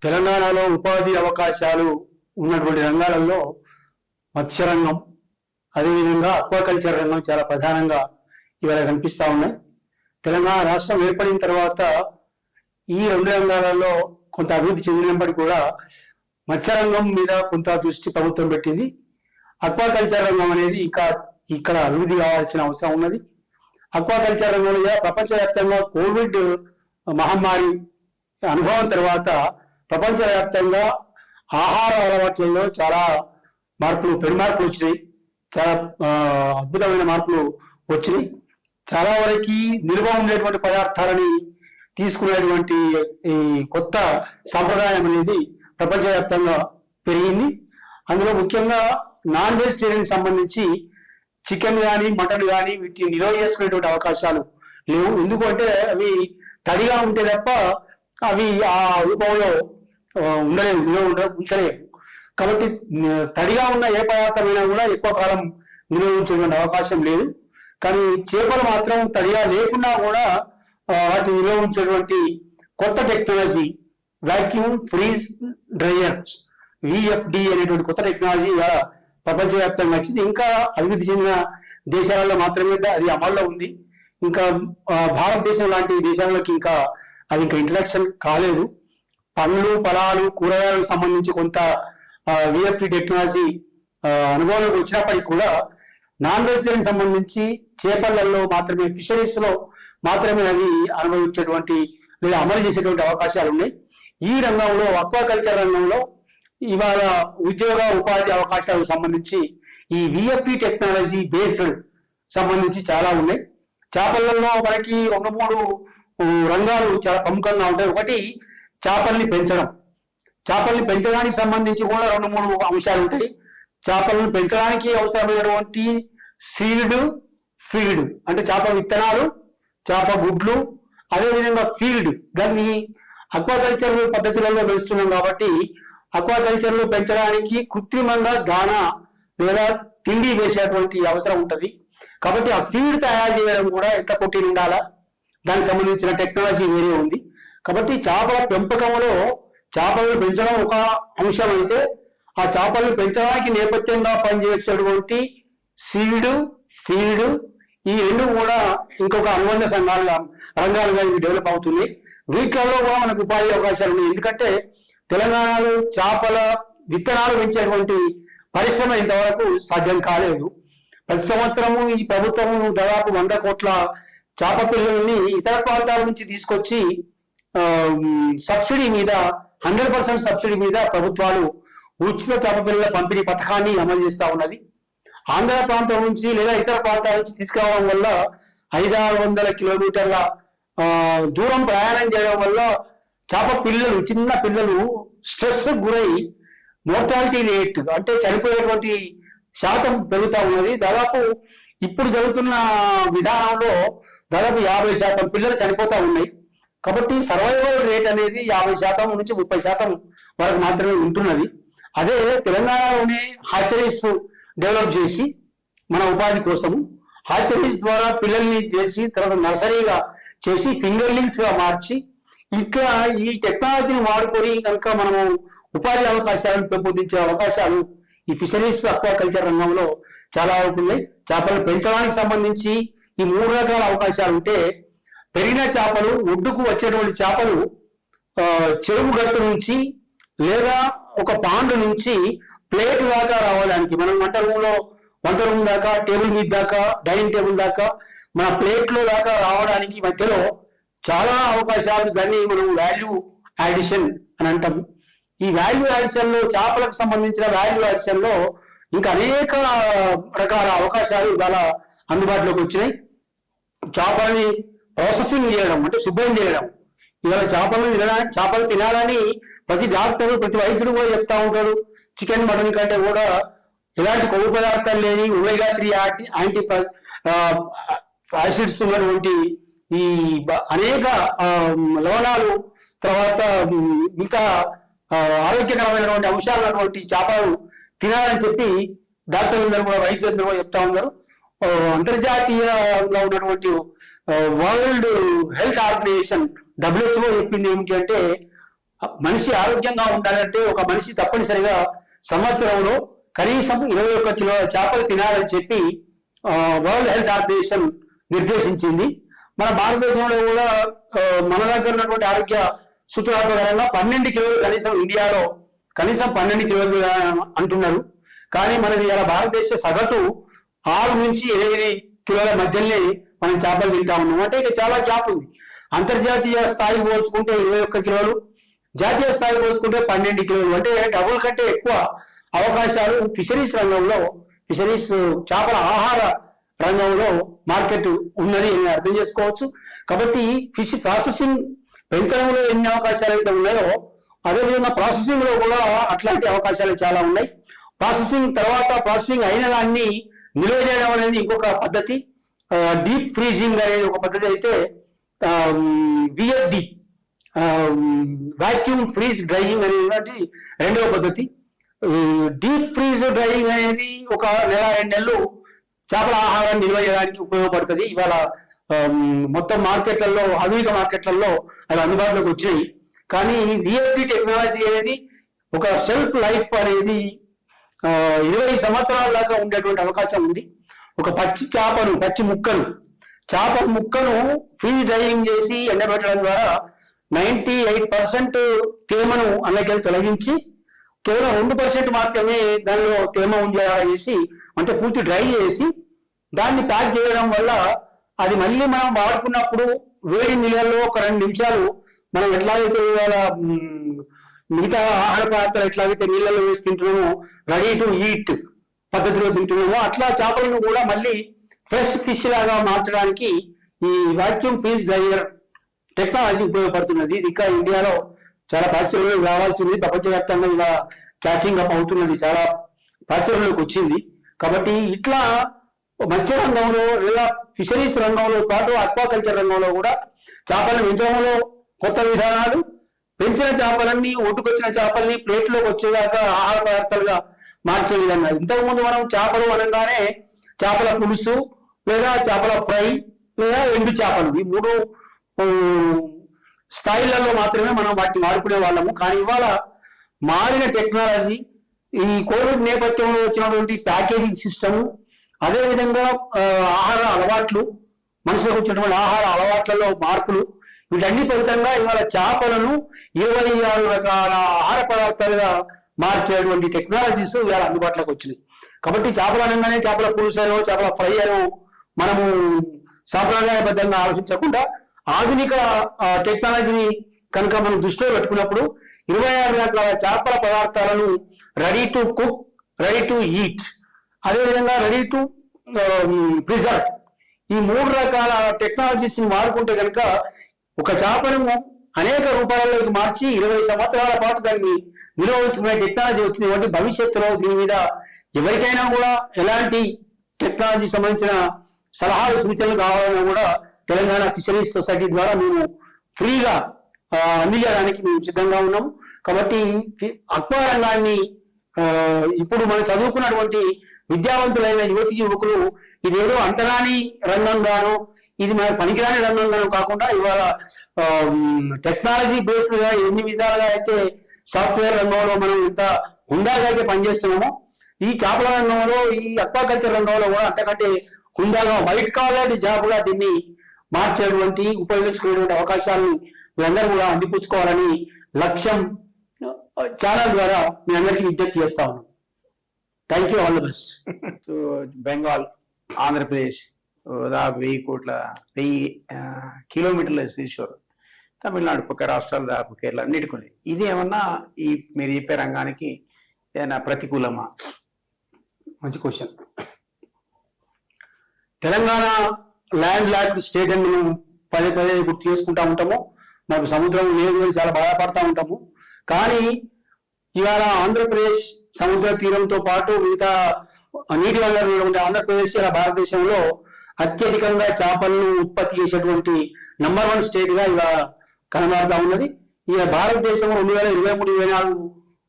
తెలంగాణలో ఉపాధి అవకాశాలు ఉన్నటువంటి రంగాలలో మత్స్య రంగం, అదేవిధంగా అక్వాకల్చర్ రంగం చాలా ప్రధానంగా ఇవాళ కనిపిస్తూ ఉన్నాయి. తెలంగాణ రాష్ట్రం ఏర్పడిన తర్వాత ఈ రెండు రంగాలలో కొంత అభివృద్ధి చెందినప్పటికీ కూడా మత్స్య రంగం మీద కొంత దృష్టి ప్రభుత్వం పెట్టింది. అక్వాకల్చర్ రంగం అనేది ఇంకా ఇక్కడ అభివృద్ధి కావాల్సిన అవసరం ఉన్నది. అక్వాకల్చర్ రంగంలో ప్రపంచవ్యాప్తంగా కోవిడ్ మహమ్మారి అనుభవం తర్వాత ప్రపంచవ్యాప్తంగా ఆహార అలవాట్లలో చాలా పెను మార్పులు వచ్చినాయి. చాలా అద్భుతమైన మార్పులు వచ్చినాయి. చాలా వరకు నిల్వ ఉండేటువంటి పదార్థాలని తీసుకునేటువంటి ఈ కొత్త సాంప్రదాయం అనేది ప్రపంచవ్యాప్తంగా పెరిగింది. అందులో ముఖ్యంగా నాన్ వెజిటేరియన్ సంబంధించి చికెన్ కానీ మటన్ కానీ వీటిని నిల్వ చేసుకునేటువంటి అవకాశాలు లేవు. ఎందుకంటే అవి తడిగా ఉంటే తప్ప అవి ఆ రూపంలో ఉంచలేవు. కాబట్టి తడిగా ఉన్న ఏ పదార్థమైనా కూడా ఎక్కువ కాలం నిల్వ ఉంచేటువంటి అవకాశం లేదు. కానీ చేపలు మాత్రం తడిగా లేకుండా కూడా వాటిని నిల్వ ఉంచేటువంటి కొత్త technology vacuum freeze dryers VFD అనేటువంటి కొత్త టెక్నాలజీ ప్రపంచవ్యాప్తంగా వచ్చింది. ఇంకా అభివృద్ధి చెందిన దేశాలలో మాత్రమే అది అమల్లో ఉంది. ఇంకా భారతదేశం లాంటి దేశాలలోకి ఇంకా ఇంట్రడక్షన్ కాలేదు. పండ్లు, ఫలాలు, కూరగాయలకు సంబంధించి కొంత VFD టెక్నాలజీ అనుభవంలోకి వచ్చినప్పటికీ కూడా నాన్ వెజిటేరియన్ సంబంధించి చేపలలో మాత్రమే, ఫిషరీస్ లో మాత్రమే అవి అనుభవించేటువంటి లేదా అమలు చేసేటువంటి అవకాశాలు ఉన్నాయి. ఈ రంగంలో అక్వాకల్చర్ రంగంలో ఇవాళ ఉద్యోగ ఉపాధి అవకాశాలకు సంబంధించి ఈ VFD టెక్నాలజీ బేస్డ్ సంబంధించి చాలా ఉన్నాయి. చేపలలో మనకి 2-3 రంగాలు చాలా ప్రముఖంగా ఉంటాయి. ఒకటి చేపల్ని పెంచడం. చేపల్ని పెంచడానికి సంబంధించి కూడా 2-3 అంశాలు ఉంటాయి. చేపలను పెంచడానికి అవసరమైనటువంటి సీడ్, ఫీడ్ అంటే చేప విత్తనాలు, చేప గుడ్లు, అదేవిధంగా ఫీడ్. దాన్ని అక్వాకల్చర్ పద్ధతులలో పెంచుతున్నాం కాబట్టి అక్వాకల్చర్ లో పెంచడానికి కృత్రిమంగా దానా లేదా తిండి వేసేటువంటి అవసరం ఉంటుంది. కాబట్టి ఆ ఫీడ్ తయారు చేయడం కూడా ఎంత ప్రోటీన్ ఉండాలా, దానికి సంబంధించిన టెక్నాలజీ వేరే ఉంది. కాబట్టి చేపల పెంపకంలో చేపలను పెంచడం ఒక అంశం అయితే, ఆ చేపలను పెంచడానికి నేపథ్యంగా పనిచేసేటువంటి సీడ్, ఫీడ్ ఈ రెండు కూడా ఇంకొక అనుబంధ రంగాలుగా ఇవి డెవలప్ అవుతుంది. వీటిలో కూడా మనకు ఉపాధి అవకాశాలు ఉన్నాయి. ఎందుకంటే తెలంగాణలో చేపల విత్తనాలు పెంచేటువంటి పరిశ్రమ ఇంతవరకు సాధ్యం కాలేదు. ప్రతి సంవత్సరము ఈ ప్రభుత్వం దాదాపు 100 కోట్ల చేప పిల్లల్ని ఇతర ప్రాంతాల నుంచి తీసుకొచ్చి సబ్సిడీ మీద 100% సబ్సిడీ మీద ప్రభుత్వాలు ఉచిత చేప పిల్లల పంపిణీ పథకాన్ని అమలు చేస్తూ ఉన్నది. ఆంధ్ర ప్రాంతం నుంచి లేదా ఇతర ప్రాంతాల నుంచి తీసుకురావడం వల్ల 500-600 కిలోమీటర్ల దూరం ప్రయాణం చేయడం వల్ల చేప పిల్లలు, చిన్న పిల్లలు స్ట్రెస్ గురై మోర్టాలిటీ రేట్ అంటే చనిపోయేటువంటి శాతం పెరుగుతూ ఉన్నది. దాదాపు ఇప్పుడు జరుగుతున్న విధానంలో దాదాపు 50% పిల్లలు చనిపోతూ ఉన్నాయి. కాబట్టి సర్వైవల్ రేట్ అనేది 50% నుంచి 30% వరకు మాత్రమే ఉంటున్నది. అదే తెలంగాణలోనే హ్యాచరీస్ డెవలప్ చేసి మన ఉపాధి కోసము హ్యాచరీస్ ద్వారా పిల్లల్ని చేసి తర్వాత నర్సరీగా చేసి ఫింగర్లింగ్స్ గా మార్చి ఇట్లా ఈ టెక్నాలజీని వాడుకొని కనుక మనము ఉపాధి అవకాశాలను పెంపొందించే అవకాశాలు ఈ ఫిషరీస్ అక్వాకల్చర్ రంగంలో చాలా అవుతున్నాయి. చేపలు పెంచడానికి సంబంధించి ఈ 3 రకాల అవకాశాలు ఉంటే, పెరిగిన చేపలు, ఒడ్డుకు వచ్చేటువంటి చేపలు చెరువు గట్టు నుంచి లేదా ఒక పాండు నుంచి ప్లేట్ దాకా రావడానికి, మనం వంట రూమ్ దాకా, టేబుల్ మీద దాకా, డైనింగ్ టేబుల్ దాకా, మన ప్లేట్లో దాకా రావడానికి మధ్యలో చాలా అవకాశాలు, దాన్ని మనం వాల్యూ యాడిషన్ అని అంటాము. ఈ వాల్యూ యాడిషన్ లో చేపలకు సంబంధించిన వాల్యూ యాడిషన్ లో ఇంకా అనేక రకాల అవకాశాలు ఇవాళ అందుబాటులోకి వచ్చినాయి. చేపలని ప్రాసెసింగ్ చేయడం అంటే శుభ్రం చేయడం. ఇవాళ చేపలు తినాలని ప్రతి డాక్టరు, ప్రతి వైద్యుడు కూడా చెప్తా ఉంటాడు. చికెన్, మటన్ కంటే కూడా ఎలాంటి కొవ్వు పదార్థాలు లేని ఒమేగా 3 యాంటీ యాసిడ్స్ ఉన్నటువంటి ఈ అనేక లవణాలు, తర్వాత ఇంకా ఆరోగ్యకరమైనటువంటి అంశాలు ఉన్నటువంటి చేపలు తినాలని చెప్పి డాక్టర్లందరూ కూడా, వైద్యులందరూ కూడా చెప్తా ఉన్నారు. అంతర్జాతీయంగా ఉన్నటువంటి వరల్డ్ హెల్త్ ఆర్గనైజేషన్ WHO చెప్పింది ఏమిటి అంటే మనిషి ఆరోగ్యంగా ఉండాలంటే ఒక మనిషి తప్పనిసరిగా సంవత్సరంలో కనీసం 21 కిలోల చేపలు తినాలని చెప్పి వరల్డ్ హెల్త్ ఆర్గనైజేషన్ నిర్దేశించింది. మన భారతదేశంలో కూడా మన దగ్గర ఉన్నటువంటి ఆరోగ్య సూత్రాల ప్రకారంగా 12 కిలోలు కనీసం ఇండియాలో కనీసం 12 కిలోలు అంటున్నారు. కానీ మనది ఇలా భారతదేశ సగటు 6 నుంచి 8 కిలోల మధ్యలోనే మనం చేపలు తింటా ఉన్నాం. అంటే ఇక చాలా గ్యాప్ ఉంది. అంతర్జాతీయ స్థాయికి పోల్చుకుంటే 21 కిలోలు, జాతీయ స్థాయికి పోల్చుకుంటే 12 కిలోలు, అంటే డబుల్ కంటే ఎక్కువ అవకాశాలు ఫిషరీస్ రంగంలో, ఫిషరీస్ చేపల ఆహార రంగంలో మార్కెట్ ఉన్నది అని అర్థం చేసుకోవచ్చు. కాబట్టి ఫిష్ ప్రాసెసింగ్ పెంచడంలో ఎన్ని అవకాశాలు అయితే ఉన్నాయో అదేవిధంగా ప్రాసెసింగ్ లో కూడా అట్లాంటి అవకాశాలు చాలా ఉన్నాయి. ప్రాసెసింగ్ తర్వాత ప్రాసెసింగ్ అయిన దాన్ని నిల్వ చేయడం అనేది ఇంకొక పద్ధతి. డీప్ ఫ్రీజింగ్ అనేది ఒక పద్ధతి అయితే విఎఫ్డి వాక్యూమ్ ఫ్రీజ్ డ్రైయింగ్ అనేది రెండవ పద్ధతి. డీప్ ఫ్రీజ్ డ్రైయింగ్ అనేది ఒక నెల 2 నెలలు చేపల ఆహారాన్ని నిల్వ చేయడానికి ఉపయోగపడుతుంది. ఇవాళ మొత్తం మార్కెట్లలో, ఆధునిక మార్కెట్లలో అవి అందుబాటులోకి వచ్చాయి. కానీ విఎఫ్డి టెక్నాలజీ అనేది ఒక షెల్ఫ్ లైఫ్ అనేది 20 సంవత్సరాల దాకా ఉండేటువంటి అవకాశం ఉంది. ఒక పచ్చి ముక్కను ఫ్రీజ్ డ్రైయింగ్ చేసి ఎండబెట్టడం ద్వారా 98% తేమను అందులోకి తొలగించి కేవలం 2% మాత్రమే దానిలో తేమ ఉండేలా చేసి, అంటే పూర్తి డ్రై చేసి దాన్ని ప్యాక్ చేయడం వల్ల అది మళ్ళీ మనం వాడుకున్నప్పుడు వేడి నీళ్ళల్లో ఒక 2 నిమిషాలు మనం ఎట్లాగైతే ఇవాళ మిగతా ఆహార పదార్థాలు ఎట్లాగైతే నీళ్ళలో వేసి తింటున్నామో, రెడీ టు ఈట్ పద్ధతిలో తింటున్నామో, అట్లా చేపలను కూడా మళ్ళీ ఫ్రెష్ ఫిష్ లాగా మార్చడానికి ఈ వాక్యూమ్ ఫ్రీజ్ డ్రైయర్ టెక్నాలజీ ఉపయోగపడుతున్నది. ఇది ఇంకా ఇండియాలో చాలా ప్రాచుర్యంలోకి రావాల్సింది. ప్రపంచవ్యాప్తంగా ఇలా క్యాచింగ్ అప్ అవుతున్నది, చాలా ప్రాచుర్యంలోకి వచ్చింది. కాబట్టి ఇట్లా మత్స్య రంగంలో లేదా ఫిషరీస్ రంగంలో పాటు అక్వాకల్చర్ రంగంలో కూడా చేపలను పెంచడంలో కొత్త విధానాలు, పెంచిన చేపలన్నీ ఒట్టుకొచ్చిన చేపల్ని ప్లేట్లోకి వచ్చేదాకా ఆహార పదార్థాలుగా మార్చే విధంగా. ఇంతకుముందు మనం చేపలు అనగానే చేపల పులుసు లేదా చేపల ఫ్రై లేదా ఎండు చేపలు, ఈ 3 స్థాయిలలో మాత్రమే మనం వాటిని వాడుకునే వాళ్ళము. కానీ ఇవాళ మారిన టెక్నాలజీ, ఈ కోవిడ్ నేపథ్యంలో వచ్చినటువంటి ప్యాకేజింగ్ సిస్టము, అదేవిధంగా ఆహార అలవాట్లు, మనుషులకు వచ్చినటువంటి ఆహార అలవాట్లలో మార్పులు, వీటన్ని ఫలితంగా ఇవాళ చేపలను 26 రకాల ఆహార పదార్థాలుగా మార్చేటువంటి టెక్నాలజీస్ ఇవాళ అందుబాటులోకి వచ్చినాయి. కాబట్టి చేపలు అనగానే చేపల పులుసనో చేపల ఫ్రై అనో మనము సాంప్రదాయబద్ధంగా ఆలోచించకుండా ఆధునిక టెక్నాలజీని కనుక మనం దృష్టిలో పెట్టుకున్నప్పుడు 26 రకాల చేపల పదార్థాలను ready to cook, ready to eat, అదేవిధంగా రెడీ టు ప్రిజర్వ్, ఈ 3 రకాల టెక్నాలజీస్ ని వాడుకుంటే కనుక ఒక చేపను అనేక రూపాయల్లోకి మార్చి 20 సంవత్సరాల పాటు దాన్ని నిల్వ ఉంచుకునే టెక్నాలజీ వచ్చింది. కాబట్టి భవిష్యత్తులో దీని మీద ఎవరికైనా కూడా ఎలాంటి టెక్నాలజీ సంబంధించిన సలహాలు, సూచనలు కావాలన్నా కూడా తెలంగాణ ఫిషరీస్ సొసైటీ ద్వారా మేము ఫ్రీగా అందించడానికి మేము సిద్ధంగా ఉన్నాము. కాబట్టి అక్వా రంగాన్ని ఇప్పుడు మనం చదువుకున్నటువంటి విద్యావంతులైన యువతి యువకులు ఇదేదో అంటరాని రంగంగానో, ఇది మన పనికిరాని రంగంగానో కాకుండా ఇవాళ టెక్నాలజీ బేస్డ్ గా ఎన్ని విధాలుగా అయితే సాఫ్ట్వేర్ రంగంలో మనం ఇంత హుందాగా అయితే పనిచేస్తున్నామో, ఈ చేపల రంగంలో, ఈ అక్వాకల్చర్ రంగంలో కూడా అంతకంటే హుందాగా వైట్ కాలర్ జాబ్ గా దీన్ని మార్చేటువంటి, ఉపయోగించుకునేటువంటి అవకాశాలను మీరందరూ కూడా అందిపుచ్చుకోవాలని లక్ష్యం ఛానల్ ద్వారా మీ అందరికీ విజ్ఞప్తి చేస్తా ఉన్నాం. Thank you, all the best. Bengal, Andhra Pradesh దాదాపు 1000 కిలోమీటర్ల సీషోర్, తమిళనాడు పక్క రాష్ట్రాలు దాదాపు కేరళ అన్నిటికొని, ఇది ఏమన్నా ఈ మీరు చెప్పే రంగానికి ఏదైనా ప్రతికూలమా? మంచి question. Telangana land locked state అని మనం పదే గుర్తు చేసుకుంటా ఉంటాము. మనకు సముద్రం లేదు అని చాలా బాధపడతా ఉంటాము. కానీ ఇవాళ ఆంధ్రప్రదేశ్ సముద్ర తీరంతో పాటు మిగతా నీటి వనరులు ఉండే ఆంధ్రప్రదేశ్ భారతదేశంలో అత్యధికంగా చేపలను ఉత్పత్తి చేసేటువంటి నంబర్ 1 స్టేట్ గా ఇలా కనబడతా ఉన్నది. ఇక భారతదేశం 2023-24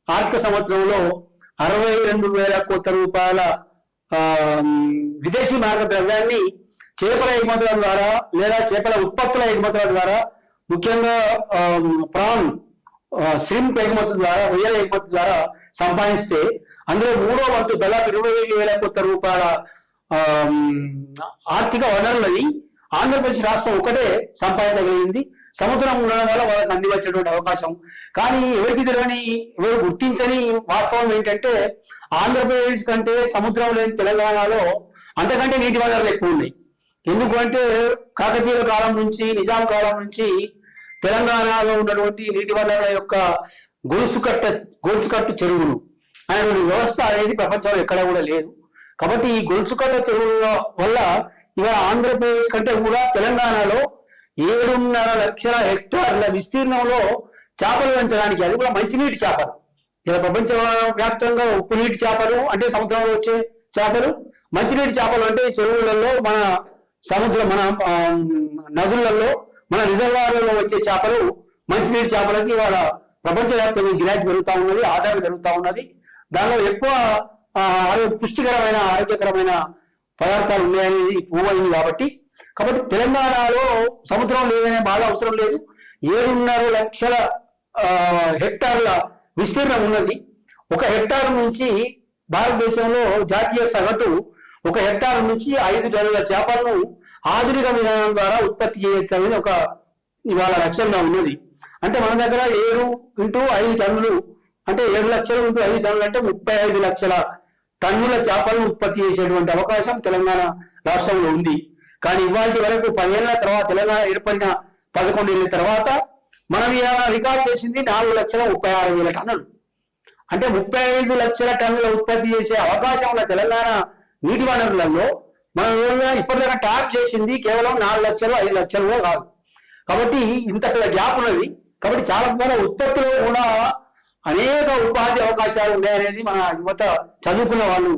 ఆర్థిక సంవత్సరంలో 62,000 కోట్ల రూపాయల విదేశీ మార్గ ద్రవ్యాన్ని చేపల ఎగుమతుల ద్వారా లేదా చేపల ఉత్పత్తుల ఎగుమతుల ద్వారా, ముఖ్యంగా ప్రాన్ శ్రింప్ ఎగుమతి ద్వారా, రొయ్యల ఎగుమతి ద్వారా సంపాదిస్తే అందులో 3వ వంతు దాదాపు 25,000 కోట్ల రూపాయల ఆర్థిక వనరులని ఆంధ్రప్రదేశ్ రాష్ట్రం ఒకటే సంపాదించగలిగింది. సముద్రం ఉండడం వల్ల వాళ్ళకి అందివచ్చేటువంటి అవకాశం. కానీ ఎవరికి తెలియని, ఎవరు గుర్తించని వాస్తవం ఏంటంటే ఆంధ్రప్రదేశ్ కంటే సముద్రం లేని తెలంగాణలో అంతకంటే నీటి వనరులు ఎక్కువ ఉన్నాయి. ఎందుకు అంటే కాకతీయుల కాలం నుంచి, నిజాం కాలం నుంచి తెలంగాణలో ఉన్నటువంటి నీటి వనరుల యొక్క గొలుసుకట్టు చెరువులు అనేటువంటి వ్యవస్థ అనేది ప్రపంచంలో ఎక్కడ కూడా లేదు. కాబట్టి ఈ గొలుసుకట్ట చెరువుల వల్ల ఇవాళ ఆంధ్రప్రదేశ్ కంటే కూడా తెలంగాణలో 7.5 లక్షల హెక్టార్ల విస్తీర్ణంలో చేపలు పెంచడానికి, అది కూడా మంచినీటి చేపలు, ఇలా ప్రపంచ వ్యాప్తంగా ఉప్పు నీటి చేపలు అంటే సముద్రంలో వచ్చే చేపలు, మంచినీటి చేపలు అంటే చెరువులలో, మన సముద్రం, మన నదులలో, మన రిజర్వాయర్లలో వచ్చే చేపలు మంచినీటి చేపలకి ఇవాళ ప్రపంచవ్యాప్తంగా గిరాకీ పెరుగుతూ ఉన్నది, ఆదాయం పెరుగుతూ ఉన్నది. దానిలో ఎక్కువ పుష్టికరమైన, ఆరోగ్యకరమైన పదార్థాలు ఉన్నాయనేది ప్రూవ్ అయింది. కాబట్టి తెలంగాణలో సముద్రం లేదనే బాధ అవసరం లేదు. 7.5 లక్షల హెక్టార్ల విస్తీర్ణం ఉన్నది. ఒక హెక్టార్ నుంచి భారతదేశంలో జాతీయ సగటు 1 హెక్టార్ నుంచి 5 టన్నుల చేపలను ఆధునిక విధానం ద్వారా ఉత్పత్తి చేయొచ్చు అనేది ఒక ఇవాళ లక్ష్యంగా ఉన్నది. అంటే మన దగ్గర 7 × 5 టన్నులు అంటే 7 లక్షలు × 5 టన్నులు అంటే 35 లక్షల టన్నుల చేపలను ఉత్పత్తి చేసేటువంటి అవకాశం తెలంగాణ రాష్ట్రంలో ఉంది. కానీ ఇవాళ వరకు 10 ఏళ్ల తర్వాత, తెలంగాణ ఏర్పడిన 11 ఏళ్ల తర్వాత మనం ఇవాళ రికార్డు చేసింది 4,36,000 టన్నులు. అంటే 35 లక్షల టన్నుల ఉత్పత్తి చేసే అవకాశం ఉన్న తెలంగాణ నీటి వనరులలో మనం ఇప్పటిదాకా ట్యాప్ చేసింది కేవలం 4 లక్షలు 5 లక్షలు కాదు. కాబట్టి ఇంత పెద్ద గ్యాప్ ఉన్నది. కాబట్టి చాలా ఉత్పత్తిలో కూడా అనేక ఉపాధి అవకాశాలు ఉన్నాయనేది మన యువత, చదువుకున్న వాళ్ళు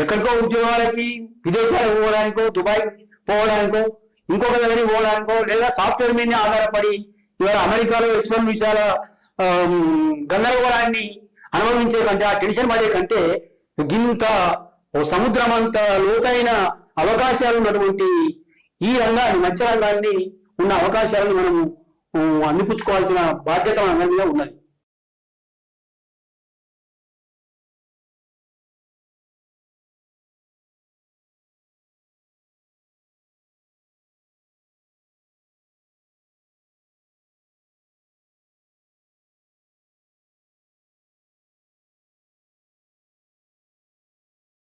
ఎక్కడికో ఉద్యోగాలకి, విదేశాలకు పోవడానికో, దుబాయ్ పోవడానికో, ఇంకొక దగ్గరికి పోవడానికో, లేదా సాఫ్ట్వేర్ మీద ఆధారపడి ఇవాళ అమెరికాలో H1 వీసాల గందరగోళాన్ని అనుభవించే కంటే, ఆ టెన్షన్ పడే కంటే గింత సముద్రం అంత లోతైన అవకాశాలు ఉన్నటువంటి ఈ రంగాన్ని, మత్స్య రంగాన్ని ఉన్న అవకాశాలను మనము అందిపుచ్చుకోవాల్సిన బాధ్యత మన మీద ఉన్నది.